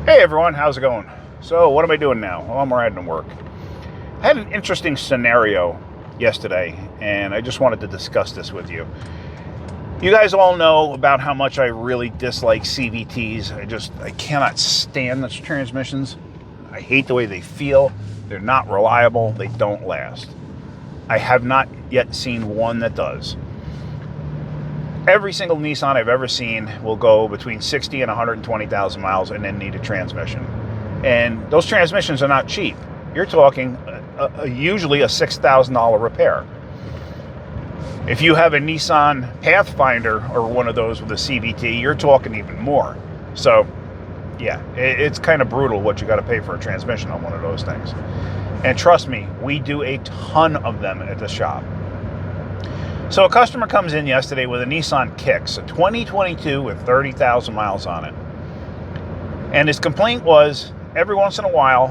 Hey everyone, how's it going? So what am I doing now? Well, I'm riding to work. I had an interesting scenario yesterday, and I just wanted to discuss this with you. You guys all know about how much I really dislike CVTs. I cannot stand those transmissions. I hate the way they feel. They're not reliable. They don't last. I have not yet seen one that does. Every single Nissan I've ever seen will go between 60 and 120,000 miles and then need a transmission. And those transmissions are not cheap. You're talking usually a $6,000 repair. If you have a Nissan Pathfinder or one of those with a CVT, you're talking even more. So, yeah, it's kind of brutal what you got to pay for a transmission on one of those things. And trust me, we do a ton of them at the shop. So a customer comes in yesterday with a Nissan Kicks, a 2022 with 30,000 miles on it. And his complaint was, every once in a while,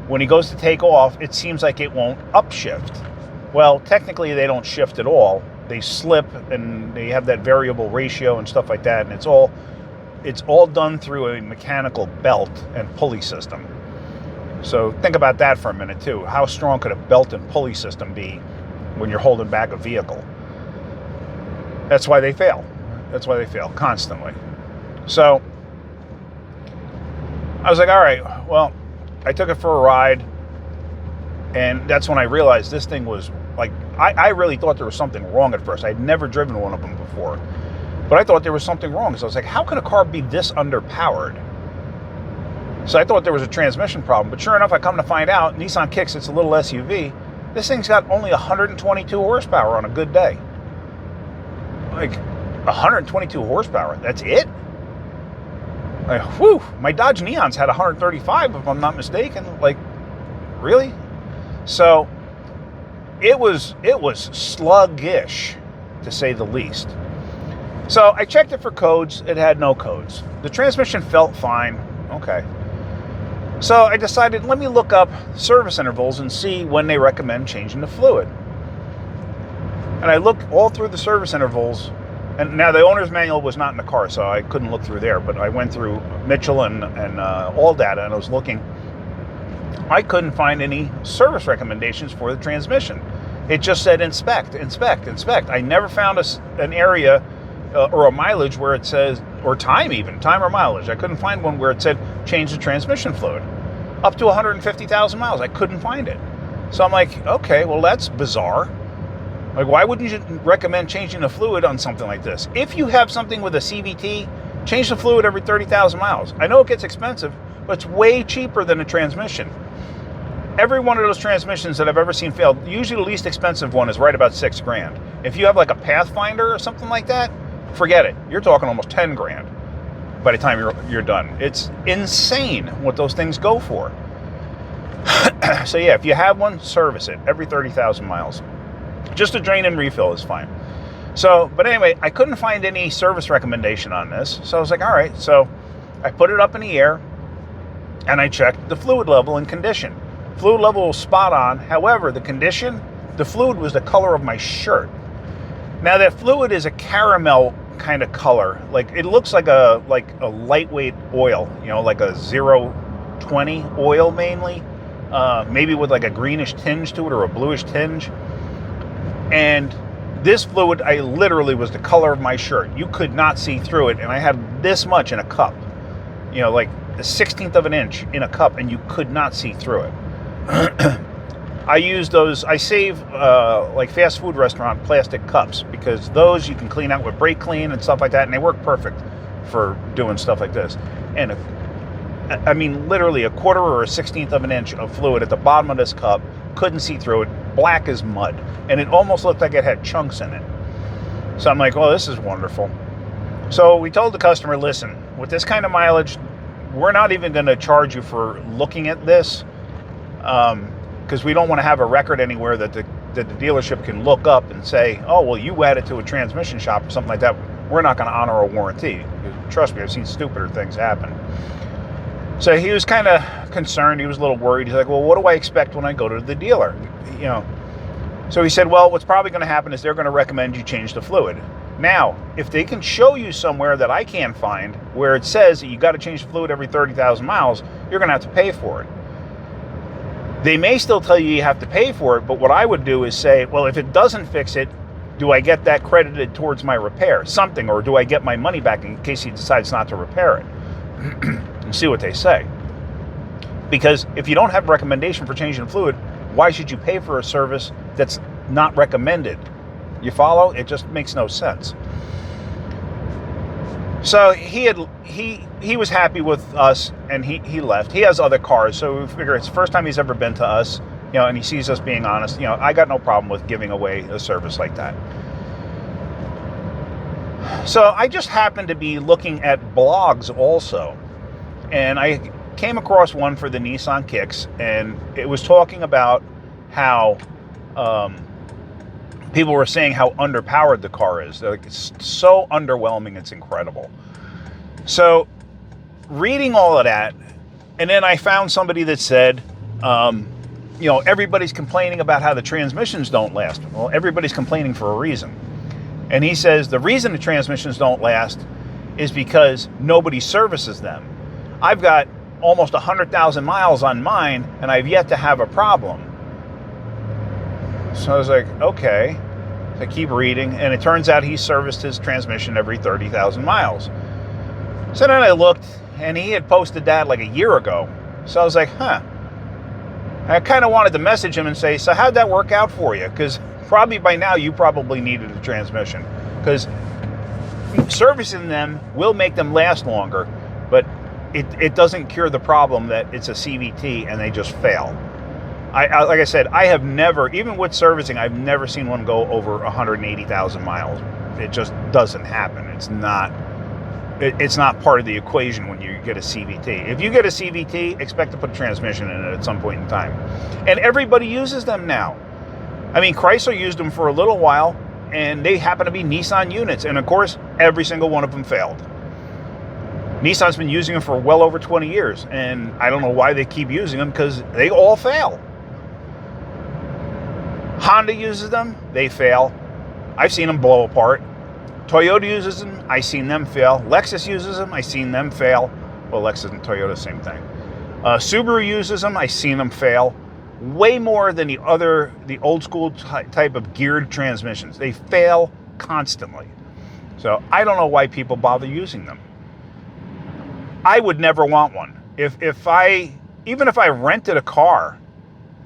when he goes to take off, it seems like it won't upshift. Well, technically they don't shift at all. They slip and they have that variable ratio and stuff like that. And it's all done through a mechanical belt and pulley system. So think about that for a minute too. How strong could a belt and pulley system be when you're holding back a vehicle? That's why they fail. That's why they fail constantly. So I was like, all right, well, I took it for a ride, and that's when I realized this thing was like, I really thought there was something wrong at first. I'd never driven one of them before, but I thought there was something wrong. So I was like, how can a car be this underpowered? So I thought there was a transmission problem, but sure enough, I come to find out, Nissan Kicks, it's a little SUV. This thing's got only 122 horsepower on a good day. Like, 122 horsepower, that's it? Like, whew, my Dodge Neons had 135, if I'm not mistaken. Like, really? So, it was sluggish, to say the least. So, I checked it for codes. It had no codes. The transmission felt fine. Okay. So I decided, let me look up service intervals and see when they recommend changing the fluid. And I looked all through the service intervals, and now the owner's manual was not in the car, so I couldn't look through there, but I went through Mitchell and all data, and I was looking. I couldn't find any service recommendations for the transmission. It just said inspect, inspect, inspect. I never found an area or a mileage where it says, or time or mileage. I couldn't find one where it said change the transmission fluid. Up to 150,000 miles, I couldn't find it. So I'm like, okay, well that's bizarre. Like, why wouldn't you recommend changing the fluid on something like this? If you have something with a CVT, change the fluid every 30,000 miles. I know it gets expensive, but it's way cheaper than a transmission. Every one of those transmissions that I've ever seen fail, usually the least expensive one is right about $6,000. If you have like a Pathfinder or something like that, forget it. You're talking almost 10 grand by the time you're done. It's insane what those things go for. So yeah, if you have one, service it every 30,000 miles. Just a drain and refill is fine. So, but anyway, I couldn't find any service recommendation on this. So I was like, all right. So I put it up in the air and I checked the fluid level and condition. Fluid level was spot on. However, the fluid was the color of my shirt. Now that fluid is a caramel kind of color. Like, it looks like a lightweight oil, like a 020 oil mainly, maybe with like a greenish tinge to it or a bluish tinge. And this fluid, I literally was the color of my shirt. You could not see through it, and I had this much in a cup, like a 1/16 of an inch in a cup, and you could not see through it. I use those, I save like fast food restaurant plastic cups, because those you can clean out with brake clean and stuff like that, and they work perfect for doing stuff like this. And I mean, literally a 1/4 or a 1/16 of an inch of fluid at the bottom of this cup, couldn't see through it, black as mud, and it almost looked like it had chunks in it. So I'm like, oh, this is wonderful. So we told the customer, listen, with this kind of mileage, we're not even going to charge you for looking at this, because we don't want to have a record anywhere that the dealership can look up and say, oh, well, you added to a transmission shop or something like that. We're not going to honor a warranty. Trust me, I've seen stupider things happen. So he was kind of concerned. He was a little worried. He's like, well, what do I expect when I go to the dealer? So he said, well, what's probably going to happen is they're going to recommend you change the fluid. Now, if they can show you somewhere that I can't find where it says that you got to change the fluid every 30,000 miles, you're going to have to pay for it. They may still tell you you have to pay for it, but what I would do is say, well, if it doesn't fix it, do I get that credited towards my repair? Something, or do I get my money back in case he decides not to repair it? And see what they say. Because if you don't have a recommendation for changing the fluid, why should you pay for a service that's not recommended? You follow? It just makes no sense. So he was happy with us, and he left. He has other cars, so we figure it's the first time he's ever been to us, and he sees us being honest. I got no problem with giving away a service like that. So I just happened to be looking at blogs also, and I came across one for the Nissan Kicks, and it was talking about how people were saying how underpowered the car is. Like, it's so underwhelming, it's incredible. So, reading all of that, and then I found somebody that said, everybody's complaining about how the transmissions don't last. Well, everybody's complaining for a reason. And he says the reason the transmissions don't last is because nobody services them. I've got almost 100,000 miles on mine, and I've yet to have a problem. So I was like, okay. So I keep reading, and it turns out he serviced his transmission every 30,000 miles. So then I looked, and he had posted that like a year ago. So I was like, huh. I kind of wanted to message him and say, so how'd that work out for you? Because probably by now you probably needed a transmission. Because servicing them will make them last longer, but it doesn't cure the problem that it's a CVT and they just fail. I like I said, I have never, even with servicing, I've never seen one go over 180,000 miles. It just doesn't happen. It's not part of the equation when you get a CVT. If you get a CVT, expect to put a transmission in it at some point in time. And everybody uses them now. I mean, Chrysler used them for a little while, and they happen to be Nissan units. And of course, every single one of them failed. Nissan's been using them for well over 20 years, and I don't know why they keep using them, because they all fail. Honda uses them, they fail. I've seen them blow apart. Toyota uses them, I've seen them fail. Lexus uses them, I've seen them fail. Well, Lexus and Toyota, same thing. Subaru uses them, I've seen them fail. Way more than the old school type of geared transmissions. They fail constantly. So I don't know why people bother using them. I would never want one. Even if I rented a car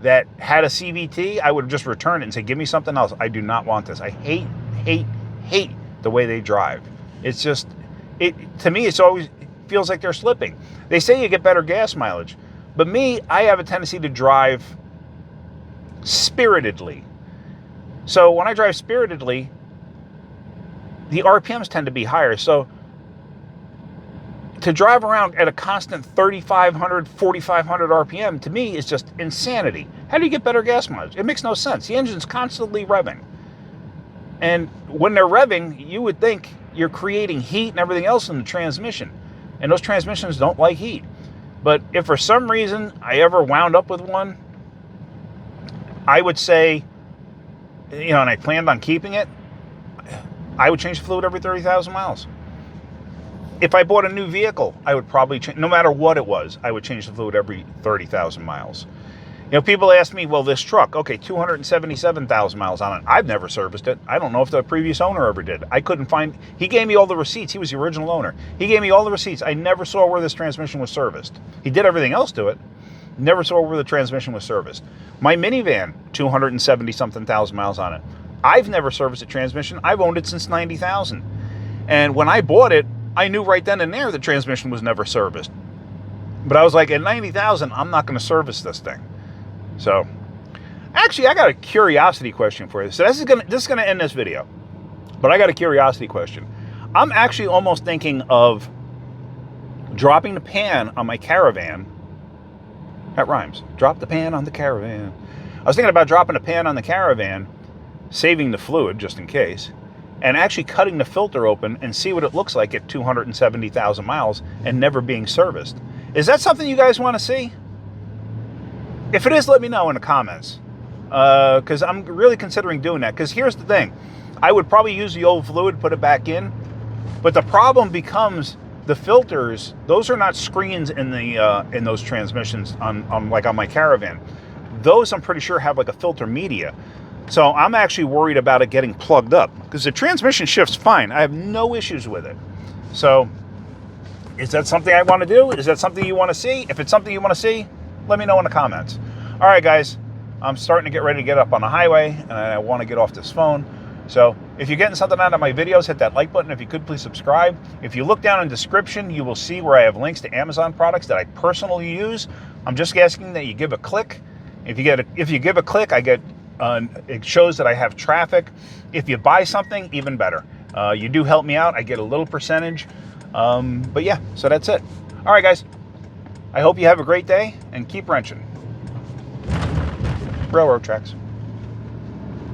that had a CVT, I would just return it and say, give me something else. I do not want this. I hate the way they drive. It's just, to me, it always feels like they're slipping. They say you get better gas mileage, but me, I have a tendency to drive spiritedly. So when I drive spiritedly, the RPMs tend to be higher. So to drive around at a constant 3,500, 4,500 RPM, to me, is just insanity. How do you get better gas mileage? It makes no sense. The engine's constantly revving. And when they're revving, you would think you're creating heat and everything else in the transmission. And those transmissions don't like heat. But if for some reason I ever wound up with one, I would say, and I planned on keeping it, I would change the fluid every 30,000 miles. If I bought a new vehicle, I would probably change, no matter what it was, I would change the fluid every 30,000 miles. People ask me, well, this truck, okay, 277,000 miles on it. I've never serviced it. I don't know if the previous owner ever did. I couldn't find, he gave me all the receipts. He was the original owner. He gave me all the receipts. I never saw where this transmission was serviced. He did everything else to it. Never saw where the transmission was serviced. My minivan, 270-something thousand miles on it. I've never serviced a transmission. I've owned it since 90,000. And when I bought it, I knew right then and there the transmission was never serviced. But I was like, at 90,000, I'm not going to service this thing. So, actually, I got a curiosity question for you. So this is gonna end this video. But I got a curiosity question. I'm actually almost thinking of dropping the pan on my Caravan. That rhymes. Drop the pan on the Caravan. I was thinking about dropping the pan on the Caravan, saving the fluid just in case, and actually cutting the filter open and see what it looks like at 270,000 miles and never being serviced. Is that something you guys want to see? If it is, let me know in the comments, because I'm really considering doing that. Because here's the thing. I would probably use the old fluid, put it back in. But the problem becomes the filters. Those are not screens in the in those transmissions on like on my Caravan. Those I'm pretty sure have like a filter media. So I'm actually worried about it getting plugged up, because the transmission shifts fine. I have no issues with it. So is that something I want to do? Is that something you want to see? If it's something you want to see, let me know in the comments. All right, guys, I'm starting to get ready to get up on the highway, and I want to get off this phone. So if you're getting something out of my videos, hit that like button. If you could, please subscribe. If you look down in the description, you will see where I have links to Amazon products that I personally use. I'm just asking that you give a click. If you give a click, I get it shows that I have traffic. If you buy something, even better. You do help me out. I get a little percentage. But yeah, so that's it. All right, guys. I hope you have a great day, and keep wrenching. Railroad tracks.